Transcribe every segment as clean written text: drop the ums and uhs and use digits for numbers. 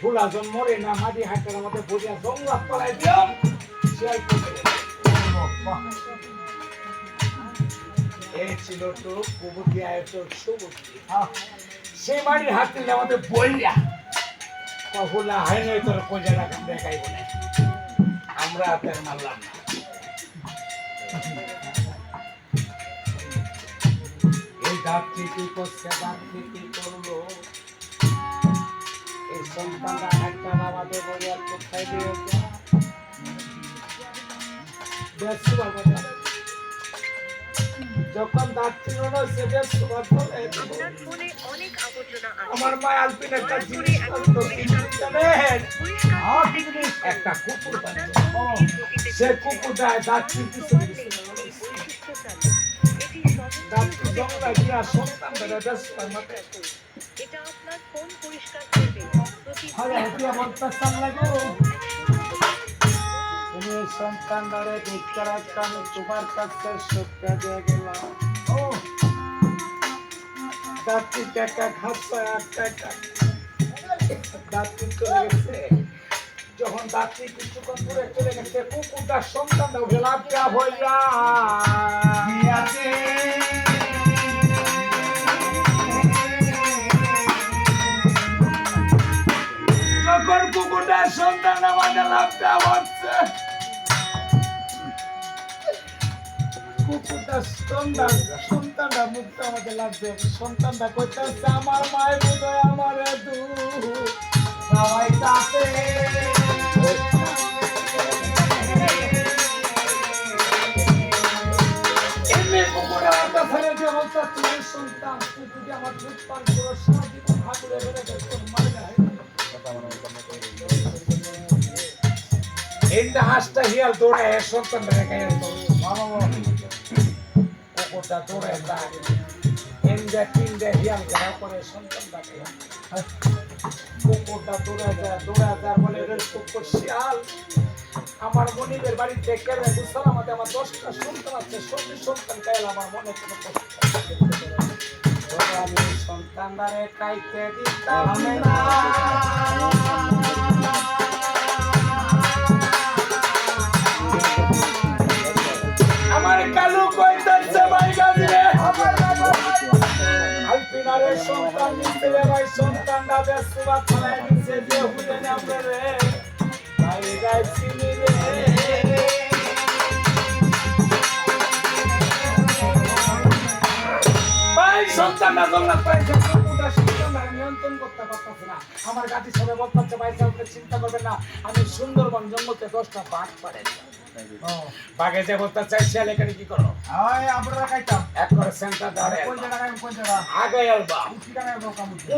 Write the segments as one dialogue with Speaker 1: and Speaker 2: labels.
Speaker 1: ভুলা জন্মরে না মাটি হাঁটার মধ্যে বসে জঙ্গলা তলায় দিলাম শিয়াল করে এই ছিল তো কুবুতি আয়তন সুবুতি সেই মাটির হাত দিলে আমাদের বইয়া কহুলা হয় নাই তোর কোজা রাখান দেখাই বলে আমরা হাতের মারলাম না এই দাঁতটি কি করছে দাঁতটি কি করলো এই সন্তানরা একটা আমাদের বলে আর কোথায় দিয়েছে যখন দাঁত ছিল না সেটা সুবাদ বলে আমার মা আলপিন একটা জিনিস একটা কুকুর সে কুকুরটা দাঁত চিনতে দাঁত জঙ্গলা গিয়া সন্তান বেড়ে ব্যস্ত মাঠে এটা আপনার ফোন পরিষ্কার করবে তুমি সন্তানরে দেখতে রাখতে আমি তোমার কাছে সত্যা দিয়ে গেলাম দাঁতি টাকা খাচ্ছে এক টাকা দাঁতি চলে গেছে যখন দাঁতি কিছুক্ষণ দূরে চলে গেছে কুকুরটার সন্তানটা উঠে লাভটা হইয়া যখন কুকুরটার সন্তান আমাদের লাভটা হচ্ছে কুকুরটার সন্তানটা মুখটা আমাদের লাগবে সন্তানটা করতেছে আমার মায়ের বোধহয় আমার সবাই কাছে এমনি কুকুরের আলাদা ফেলে যে অবস্থা তুমি সন্তান কুকুরটি আমার দুধ পান করে সারা জীবন হাতুড়ে বেড়ে গেছে মারা যায় এই হাঁসটা হিয়াল দৌড়ে সন্তান রেখে কুকুরটা দৌড়ে যায় এনজা তিনজা হিয়াল ঘেরা করে সন্তানটাকে কুকুরটা দৌড়ে যায় বলে রে কুকুর শিয়াল আমার মনিবের বাড়িতে কেড়ে বুঝলাম আমাদের আমার 10টা সন্তান আছে সত্যি সন্তান কাইল আমার মনে কোনো কষ্ট আমি সন্তানদারে কাইতে দিতাম না আমার কালু কইতাছে ভাই গাজরে আলপিনারে সন্তান নিতে ভাই সন্তানটা বেসুবা থানায় নিচে যে হুলে নামবে রে ভাই গাইছিনি রে ভাই সন্তানটা জঙ্গল পাইছে কুকুরটা সন্তানটা নিয়ন্ত্রণ করতে পারতেছে না আমার গাড়ি সবাই বলতেছে ভাই সাহেব চিন্তা করবেন না আমি সুন্দরবন জঙ্গলতে 10টা বাঘ পারে বাঘে যে বলতে চাই শিয়াল এখানে কি করো আমরা খাইতাম এক করে সেন্টার ধরে কোন জায়গা আগে অ্যালবাম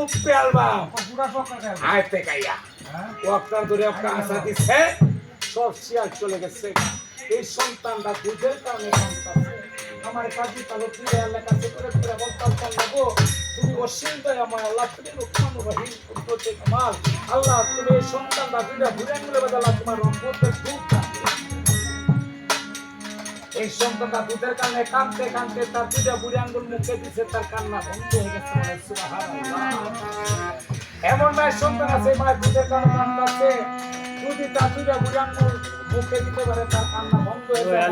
Speaker 1: উপরে অ্যালবাম পুরো সরকার আইতে কাইয়া ও আপনার ধরে আপনার আশা দিছে সব শিয়াল চলে গেছে এই সন্তানটা দুধের কারণে সন্তান আমার কাজী তাহলে তুই আল্লাহ কাছে করে বলতাম লাগো তুমি অসীম দয়া আমার আল্লাহ তুমি রক্ষণ রহিম কুদরতে কামাল আল্লাহ তুমি এই সন্তানটা দুইটা ঘুরে ঘুরে বদলা তোমার রহমতের দুধ এই সন্তানটা দুধের কারণে কাঁদতে কাঁদতে তার দুইটা বুড়ি আঙ্গুল মুখে দিছে তার কান্না বন্ধ হয়ে গেছে এমন মায়ের সন্তান আছে মায়ের দুধের কারণে কান্দাচ্ছে যদি তার দুইটা বুড়ি আঙ্গুল মুখে দিতে পারে তার কান্না বন্ধ হয়ে যায়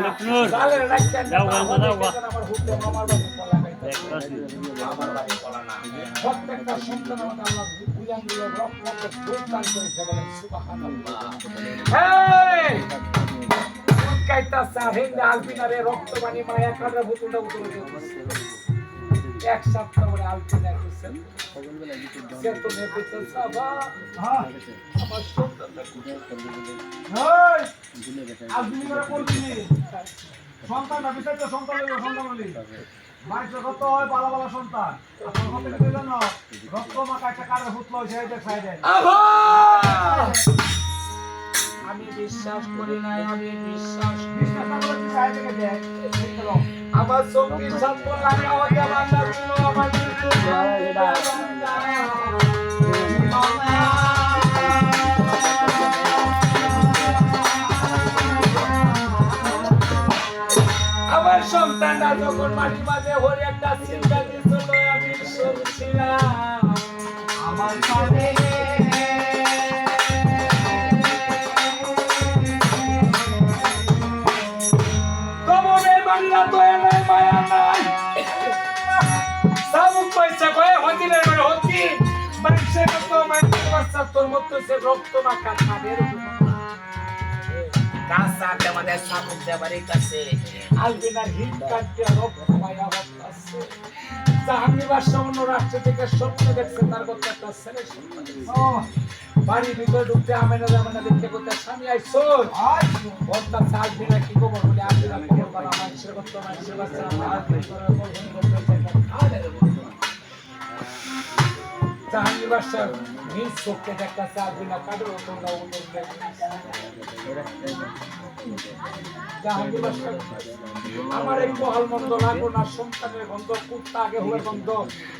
Speaker 1: আমার হুটে আমার বাড়ি পলা আমার বাড়ি পলা না প্রত্যেকটা সন্তান আমাকে আল্লাহ বুড়ি আঙ্গুলের রহমতের দুধ দান করেছে বলেন সুবহানাল্লাহ কাইতাছে হিন্দা আলপিনারে রক্তবাণী মায়া কাটা ভুতুটা উতরে দিয়েছে এক সপ্তাহ পরে আলপিনা কইছে সে তো নেতে সাবা হ্যাঁ আমার সন্তানটা ওই আলপিনা বলবি সন্তান না বিশেষ সন্তান হলো সন্তান বলি মাইস কত হয় বালা বালা সন্তান আপনার কত দিতে জানো রক্ত মাখা একটা কাটা ভুতলো সেই দেখাই দেয় আবা আমি বিশ্বাস করি না আমি বিশ্বাস না করতে চাই থেকে দেখ আমার সব বিশ্বাস করলাম আমাকে বান্দা দিল আমার কিছু আমার সন্তানটা যখন মাটির মাঝে হরে একটা চিন্তা দিছিল আমি শুনছিলাম আমার সাথে তো মানুষের বাচ্চা তোর মতো সে রক্ত মাখা খাদের কাঁচা আমাদের সামনে বাড়ির কাছে আলবিনার হিট কাটতে রক্ত পায়া আছে জাহাঙ্গীর বাদশা অন্য রাষ্ট্র থেকে স্বপ্ন দেখছে তার কথা একটা ছেলে বাড়ির ভিতরে ঢুকতে আমেনা জামেনা দেখতে করতে স্বামী আইসো বলতা চাল বিনা কি খবর বলে আলবিনা খবর বলা মানুষের কথা মানুষের বাচ্চা জাহাঙ্গীর বাদশা নিজ চোখে একটা চাল বিনা কাঠের ওপর জাহাঙ্গীর বাদশা আমার এই মহল মন্দ লাগো না সন্তানের গন্ধ কুত্তা আগে হলে গন্ধ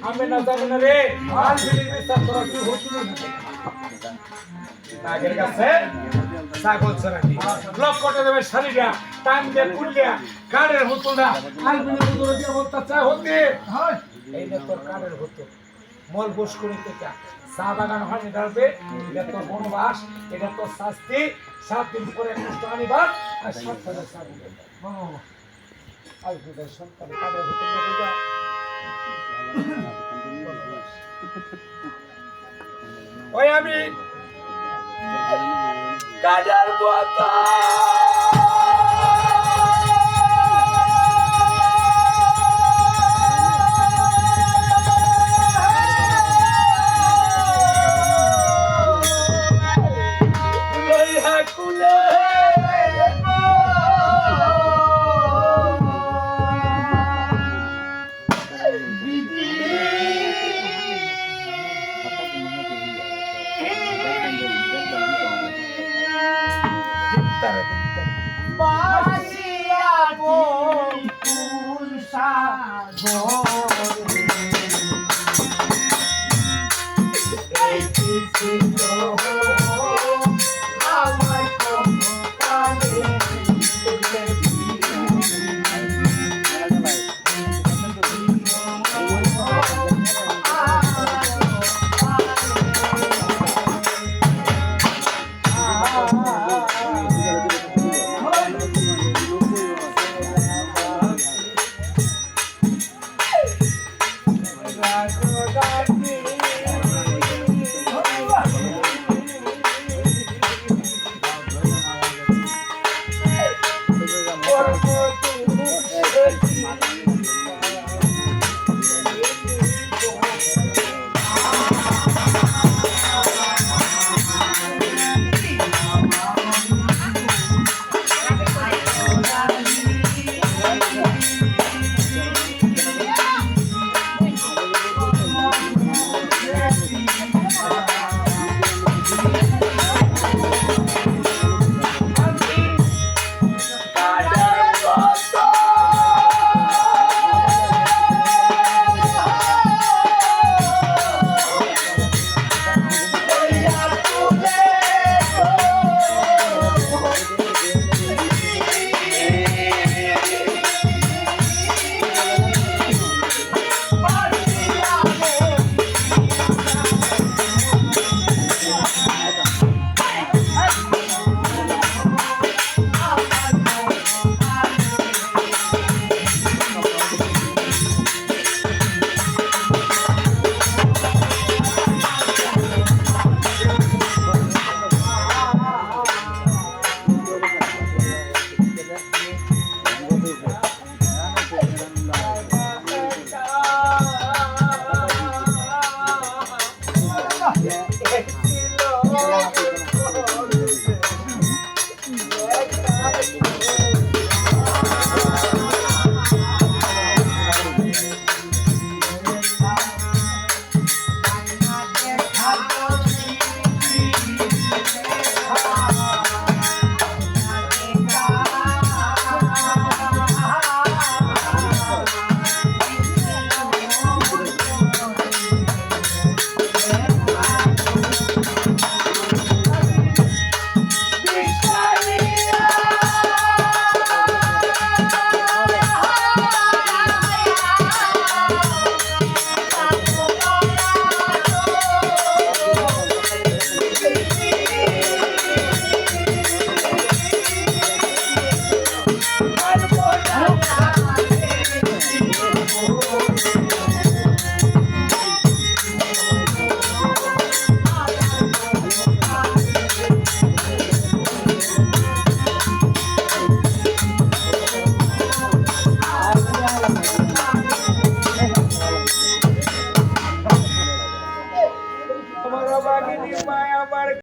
Speaker 1: আমি না জানি না রে আলবিনের বিচার তোরা কি হচ্ছিল নাগের কাছে ছাগল চড়ানি ব্লক করে দেবে শাড়িটা টাইম দিয়ে পুড়লিয়া কাঠের হতুলটা আলবিনের ভিতরে দিয়ে বলতে চায় হতে এই না তোর কাঠের হতো মল বস করে থেকে চা বাগান হয়নি ডালবে এটা তোর বনবাস এটা তোর শাস্তি 7 দিন পরে কষ্ট আনিবার আর 7,000 চা দিবে আলবিনের সন্তান কাঠের হতো না ওই আমি কাটার কথা